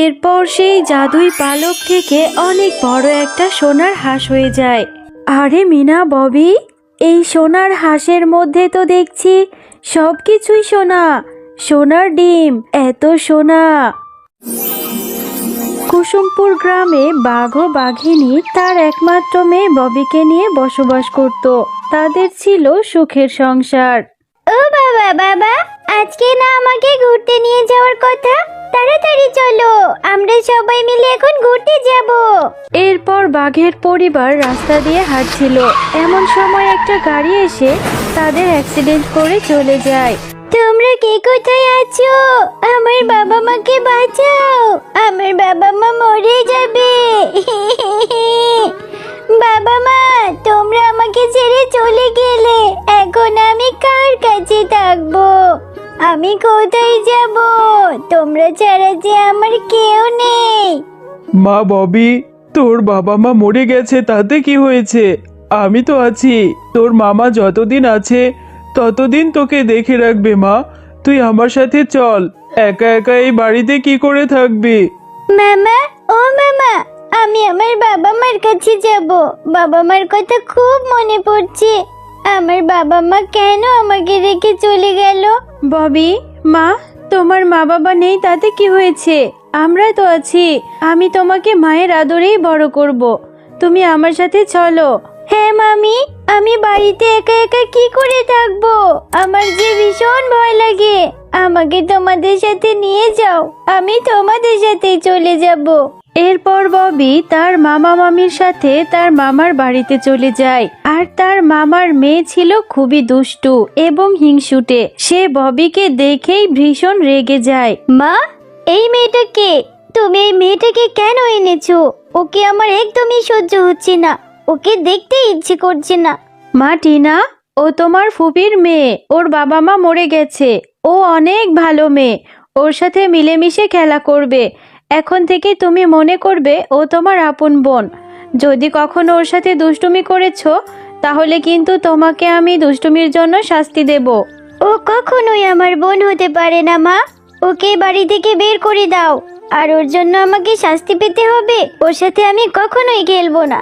এরপর সেই জাদুই পালক থেকে অনেক বড় একটা সোনার হাঁস হয়ে যায়। আরে মিনা, ববি, এই সোনার হাঁসের মধ্যে তো দেখছি সবকিছুই সোনা, সোনার ডিম, এত সোনা। কুসুমপুর গ্রামে বাঘ ও বাঘিনী তার একমাত্র মেয়ে ববিকে নিয়ে বসবাস করত। তাদের ছিল সুখের সংসার। ও বাবা বাবা, আজকে না আমাকে ঘুরতে নিয়ে যাওয়ার কথা? তাড়াতাড়ি চলো, আমরা সবাই মিলে এখন ঘুরতে যাব। এরপর বাঘের পরিবার রাস্তা দিয়ে হাঁটছিল, এমন সময় একটা গাড়ি এসে তাদের অ্যাক্সিডেন্ট করে চলে যায়। তোমরা কে কোথায় আছো? আমার বাবা মাকে বাঁচাও, আমার বাবা মা মরে যাবে। বাবা মা, তোমরা আমাকে ছেড়ে চলে গেলে এখন আমি কার কাছে থাকবো? আমি কোথায় যাব? তোমরা ছাড়া যে আমার কেউ নেই। মা ববি, তোর বাবা মা মরে গেছে, তাতে কি হয়েছে? আমি তো আছি। তোর মামা যতদিন আছে ততদিন তোকে দেখে রাখবে। মা, তুই আমার সাথে চল। একা একা এই বাড়িতে কি করে থাকবি? মামা, ও মামা, আমি আমার বাবা মার কাছে যাব। বাবা মার কথা খুব মনে পড়ছে। আমার বাবা মা কেন আমাকে রেখে চলে গেল? ববি, মা, তোমার মা বাবা নেই তাতে কি হয়েছে? আমরা তো আছি। আমি তোমাকে মায়ের আদরেই বড় করব। তুমি আমার সাথে চলো। হ্যাঁ মামি, আমি বাড়িতে একা একা কি করে থাকবো? আমার যে ভীষণ ভয় লাগে। আমাকে তোমাদের সাথে নিয়ে যাও, আমি তোমাদের সাথেই চলে যাব। এরপর ববি তার মামা মামির সাথে তার মামার বাড়িতে চলে যায়। আর তার মামার মেয়ে ছিল খুবই দুষ্টু এবং হিংসুটে। সে ববিকে দেখেই ভীষণ রেগে যায়। মা, এই মেয়েটাকে, তুমি এই মেয়েটাকে কেন এনেছো? ওকে আমার একদমই সহ্য হচ্ছে না, ওকে দেখতে ইচ্ছে করছে না। মা টিনা, ও তোমার ফুপির মেয়ে। ওর বাবা মা মরে গেছে। ও অনেক ভালো মেয়ে। ওর সাথে মিলেমিশে খেলা করবে। এখন থেকে তুমি মনে করবে ও তোমার আপন বোন। যদি কখনো ওর সাথে দুষ্টুমি করেছো তাহলে কিন্তু তোমাকে আমি দুষ্টুমির জন্য শাস্তি দেব। ও কখনোই আমার বোন হতে পারে না মা। ওকে বাড়ি থেকে বের করে দাও। আর ওর জন্য আমাকে শাস্তি পেতে হবে? ওর সাথে আমি কখনোই খেলবো না।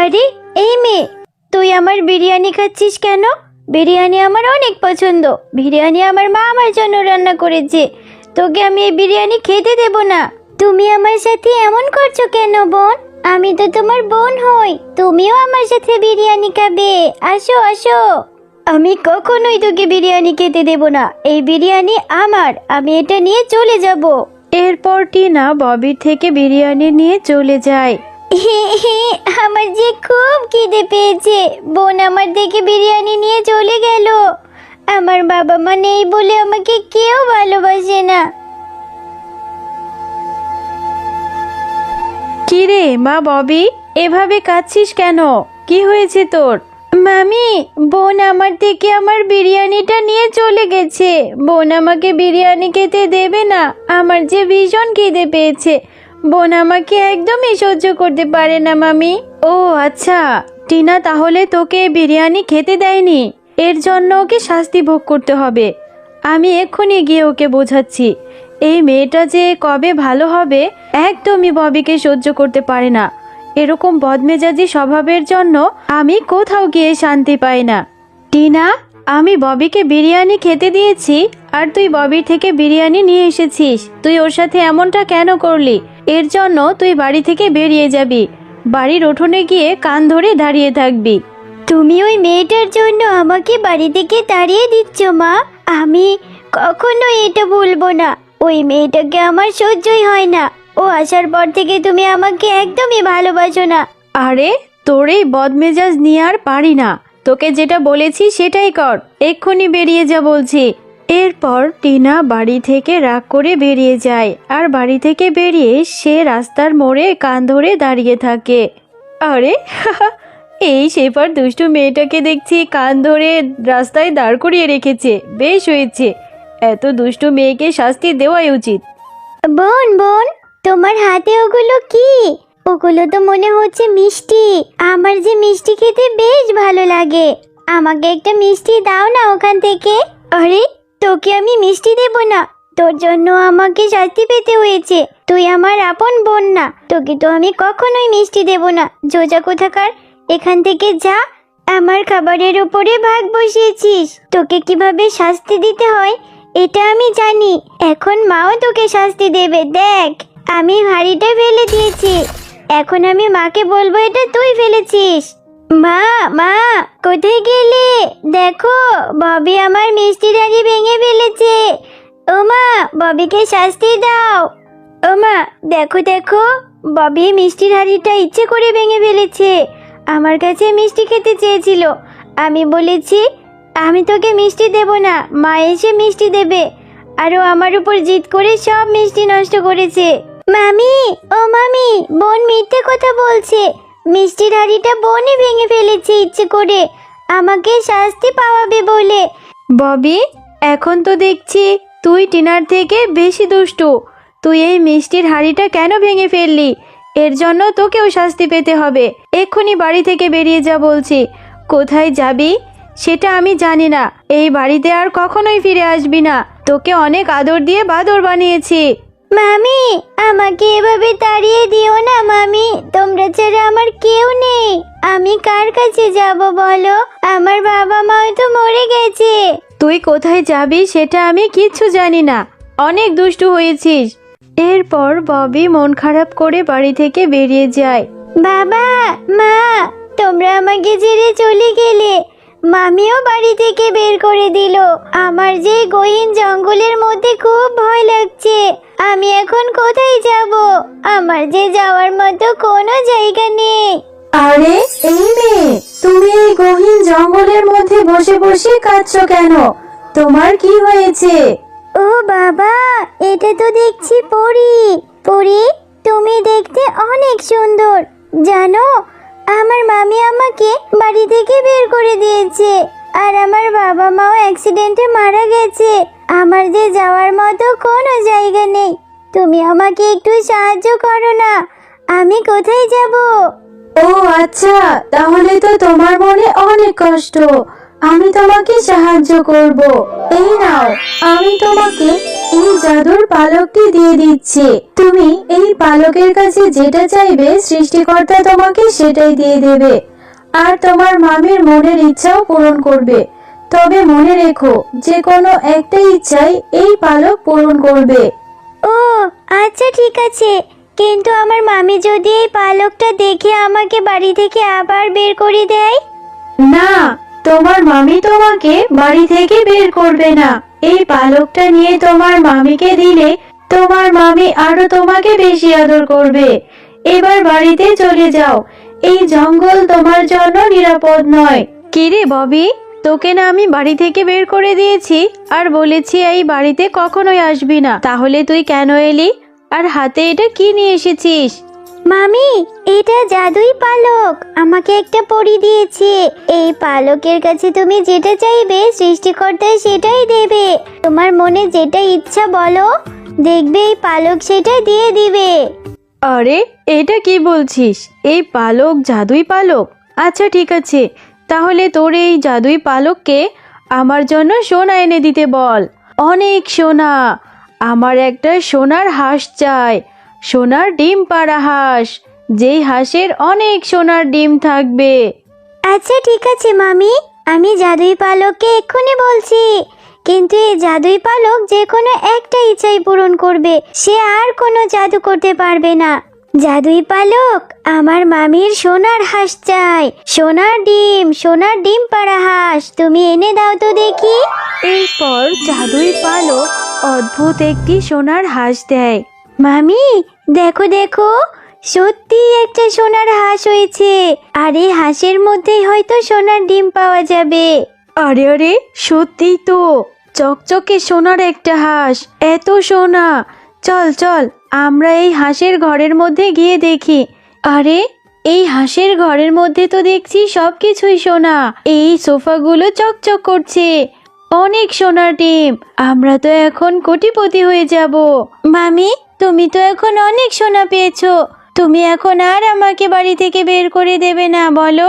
আরে এই মেয়ে, তুই আমার বিরিয়ানি খাচ্ছিস কেন? বিরিয়ানি আমার অনেক পছন্দ। বিরিয়ানি আমার মা আমার জন্য রান্না করেছে। তোকে আমি এই বিরিয়ানি খেতে দেব না। তুমি আমার সাথে এমন করছো কেন বোন? আমি তো তোমার বোন হই। তুমিও আমার সাথে বিরিয়ানি খাবে। আসো আসো। আমি কখনোই তোকে বিরিয়ানি খেতে দেব না। এই বিরিয়ানি আমার, আমি এটা নিয়ে চলে যাব। এরপর টিনা ববির থেকে বিরিয়ানি নিয়ে চলে যায়। আমার যে খুব খিদে পেয়েছে। বোন আমার থেকে বিরিয়ানি নিয়ে চলে গেল। আমার বাবা মা নেই বলে আমাকে কেউ ভালোবাসে না। কিরে মা ববি, এভাবে কাঁদছিস কেন? কি হয়েছে তোর? মামি, বোন আমার থেকে আমার বিরিয়ানিটা নিয়ে চলে গেছে। বোন আমাকে বিরিয়ানি খেতে দেবে না। আমার যে ভীষণ খিদে পেয়েছে। বোন আমাকে একদমই সহ্য করতে পারে না মামি। ও আচ্ছা, টিনা তাহলে তোকে বিরিয়ানি খেতে দেয়নি, এর জন্য ওকে শাস্তি ভোগ করতে হবে। আমি এক্ষুনি গিয়ে ওকে বোঝাচ্ছি। এই মেয়েটা যে কবে ভালো হবে, একদমই ববিকে সহ্য করতে পারে না। এরকম বদমেজাজি স্বভাবের জন্য আমি কোথাও গিয়ে শান্তি পাই না। টিনা, আমি ববিকে বিরিয়ানি খেতে দিয়েছি আর তুই ববির থেকে বিরিয়ানি নিয়ে এসেছিস। তুই ওর সাথে এমনটা কেন করলি? এর জন্য তুই বাড়ি থেকে বেরিয়ে যাবি। বাড়ির উঠোনে গিয়ে কান ধরে দাঁড়িয়ে থাকবি। তুমি ওই মেয়েটার জন্য আমাকে বাড়ি থেকে তাড়িয়ে দিচ্ছ মা। আমি কখনো এটা ভুলবো না। ওই মেয়েটাকে আমার সহ্যই হয় না। ও আসার পর থেকে তুমি আমাকে একদমই ভালোবাসো না। আরে, তোর এই বদমেজাজ নিয়ে আর পারি না। তোকে যেটা বলেছি সেটাই কর। এক্ষুনি বেরিয়ে যা বলছি। এরপর টিনা বাড়ি থেকে রাগ করে বেরিয়ে যায় আর বাড়ি থেকে বেরিয়ে সে রাস্তার মোড়ে কান ধরে দাঁড়িয়ে থাকে। আরে এই শেফার দুষ্টু মেয়েটাকে দেখছি কান ধরে রাস্তায় দাঁড় করিয়ে রেখেছে। বেশ হয়েছে, এত দুষ্টু মেয়েকে শাস্তি দেওয়াই উচিত। বোন বোন, তোমার হাতে ওগুলো কি? ওগুলো তো মনে হচ্ছে মিষ্টি। আমার যে মিষ্টি খেতে বেশ ভালো লাগে। আমাকে একটা মিষ্টি দাও না ওখান থেকে। আরে, তোকে আমি মিষ্টি দেব না। তোর জন্য আমাকে শাস্তি পেতে হয়েছে। তুই আমার আপন বোন না, তোকে তো আমি কখনোই মিষ্টি দেব না। জোজা কোথাকার, এখান থেকে যা। আমার খাবারের উপরে ভাগ বসিয়েছিস, তোকে কিভাবে শাস্তি দিতে হয় এটা আমি জানি। এখন মাও তোকে শাস্তি দেবে। দেখ, আমি হাঁড়িটা ফেলে দিয়েছি, এখন আমি মাকে বলবো এটা তুই ফেলেছিস। মা, মা, কোথায় গেলে? দেখো, ববি আমার মিষ্টির হাঁড়ি ভেঙে ফেলেছে। ও মা, ববিকে শাস্তি দাও। ও মা, দেখো দেখো, ববি মিষ্টির হাঁড়িটা ইচ্ছে করে ভেঙে ফেলেছে। আমার কাছে মিষ্টি খেতে চেয়েছিল, আমি বলেছি আমি তোকে মিষ্টি দেব না, মা এসে মিষ্টি দেবে। আরও আমার উপর জিদ করে সব মিষ্টি নষ্ট করেছে। মামি, ও মামি, বোন মিথ্যে কথা বলছে। মিষ্টির হাঁড়িটা বোনই ভেঙে ফেলেছে ইচ্ছে করে, আমাকে শাস্তি পাওয়াবে বলে। ববি, এখন তো দেখছি তুই টিনার থেকে বেশি দুষ্টু। তুই এই মিষ্টির হাঁড়িটা কেন ভেঙে ফেললি? এর জন্য তোকেও শাস্তি পেতে হবে। এক্ষুনি বাড়ি থেকে বেরিয়ে যা বলছি। কোথায় যাবি সেটা আমি জানি না। এই বাড়িতে আর কখনোই ফিরে আসবি না। তোকে অনেক আদর দিয়ে বাদর বানিয়েছি। মামি, আমাকে এভাবে তাড়িয়ে দিও না মামি, তোমরা ছাড়া আমার কেউ নেই। আমি কার কাছে যাব বলো? আমার বাবা মাও তো মরে গেছে। তুই কোথায় যাবি সেটা আমি কিচ্ছু জানি না। অনেক দুষ্টু হয়েছিস। এরপর ববি মন খারাপ করে বাড়ি থেকে বেরিয়ে যায়। বাবা, মা, তোমরা আমাকে ছেড়ে চলে গেলে। মামিও বাড়ি থেকে বের করে দিল। আমার যে গহীন জঙ্গলের মধ্যে খুব ভয় লাগছে। আমি এখন কোথায় যাব? আমার যে যাওয়ার মতো কোনো জায়গা নেই। আরে এই মেয়ে, তুমি এই গহীন জঙ্গলের মধ্যে বসে বসে কাঁদছো কেন? তোমার কি হয়েছে? ও বাবা, এটা তো দেখছি পরী। পরী, তুমি দেখতে অনেক সুন্দর। জানো, আমার মামি আমাকে বাড়ি থেকে বের করে দিয়েছে, আর আমার বাবা মাও অ্যাক্সিডেন্টে মারা গেছে। আমার যে যাওয়ার মতো কোনো জায়গা নেই। তুমি আমাকে একটু সাহায্য করো না, আমি কোথায় যাব? ও আচ্ছা, তাহলে তো তোমার মনে অনেক কষ্ট। আমি তোমাকে সাহায্য করব। এই নাও, আমি তোমাকে এই জাদুর পালকটি দিয়ে দিচ্ছি। তুমি এই পালকের কাছে যেটা চাইবে সৃষ্টিকর্তা তোমাকে সেটাই দিয়ে দেবে, আর তোমার মামির মনের ইচ্ছাও পূরণ করবে। তবে মনে রেখো, যে কোনো একটা ইচ্ছাই এই পালক পূরণ করবে। ও আচ্ছা, ঠিক আছে। কিন্তু আমার মামি যদি এই পালকটা দেখে আমাকে বাড়ি থেকে আবার বের করে দেয়? না, তোমার মামি তোমাকে বাড়ি থেকে বের করবে না। এই পালকটা নিয়ে তোমার মামিকে দিলে তোমার মামি আরো তোমাকে বেশি আদর করবে। এবার বাড়িতে চলে যাও। এই জঙ্গল তোমার জন্য নিরাপদ নয়। কিরে ববি, তোকে না আমি বাড়ি থেকে বের করে দিয়েছি আর বলেছি এই বাড়িতে কখনোই আসবি না, তাহলে তুই কেন এলি? আর হাতে এটা কি নিয়ে এসেছিস? মামি, এটা জাদুই পালক, আমাকে একটা পরী দিয়েছে। এই পালকের কাছে তুমি যেটা চাইবে সৃষ্টিকর্তা সেটাই দেবে। তোমার মনে যেটা ইচ্ছা বলো, দেখবে এই পালক সেটা দিয়ে দিবে। আরে এটা কি বলছিস? এই পালক জাদুই পালক? আচ্ছা ঠিক আছে, তাহলে তোর এই জাদুই পালককে আমার জন্য সোনা এনে দিতে বল। অনেক সোনা। আমার একটা সোনার হাঁস চাই, সোনার ডিম পাড়া হাঁস, যেই হাঁসের অনেক সোনার ডিম থাকবে। আচ্ছা ঠিক আছে মামি, আমি জাদুই পালককে এক্ষুনি বলছি। কিন্তু এই জাদুই পালক যে কোনো একটা ইচ্ছাই পূরণ করবে, সে আর কোনো জাদু করতে পারবে না। জাদুই পালক, আমার মামির সোনার হাঁস চাই, সোনার ডিম পাড়া হাঁস, তুমি এনে দাও তো দেখি। এরপর জাদুই পালক অদ্ভুত একটি সোনার হাঁস দেয়। মামি, দেখো দেখো, সত্যি একটা সোনার হাঁস হয়েছে। আর এই হাঁসের মধ্যেই হয়তো সোনার ডিম পাওয়া যাবে। আরে আরে, সত্যিই তো, চকচকে সোনার একটা হাঁস। এত সোনা! চল চল, আমরা এই হাঁসের ঘরের মধ্যে গিয়ে দেখি। আরে, এই হাঁসের ঘরের মধ্যে তো দেখছি সবকিছুই সোনা। এই সোফাগুলো চকচক করছে, অনেক সোনার ডিম। আমরা তো এখন কোটিপতি হয়ে যাব। মামি, তুমি তো এখন অনেক সোনা পেয়েছো, তুমি এখন আর আমাকে বাড়ি থেকে বের করে দেবে না বলো?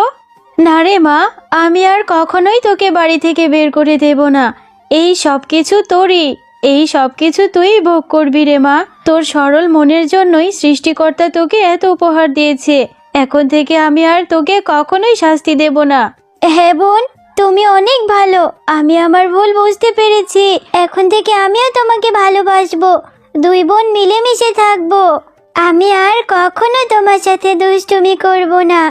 না রে মা, আমি আর কখনোই তোকে বাড়ি থেকে বের করে দেব না। এই সব কিছু তোরই। এই সব কিছু তুই ভোগ করবি রে মা। তোর সরল মনের জন্যই সৃষ্টিকর্তা তোকে এত উপহার দিয়েছে। এখন থেকে আমি আর তোকে কখনোই শাস্তি দেব না। হ্যাঁ বোন, তুমি অনেক ভালো। আমি আমার ভুল বুঝতে পেরেছি। এখন থেকে আমিও তোমাকে ভালোবাসবো। দুই বোন মিলেমিশে থাকবো। আমি আর কখনো তোমার সাথে দুষ্টুমি করব না।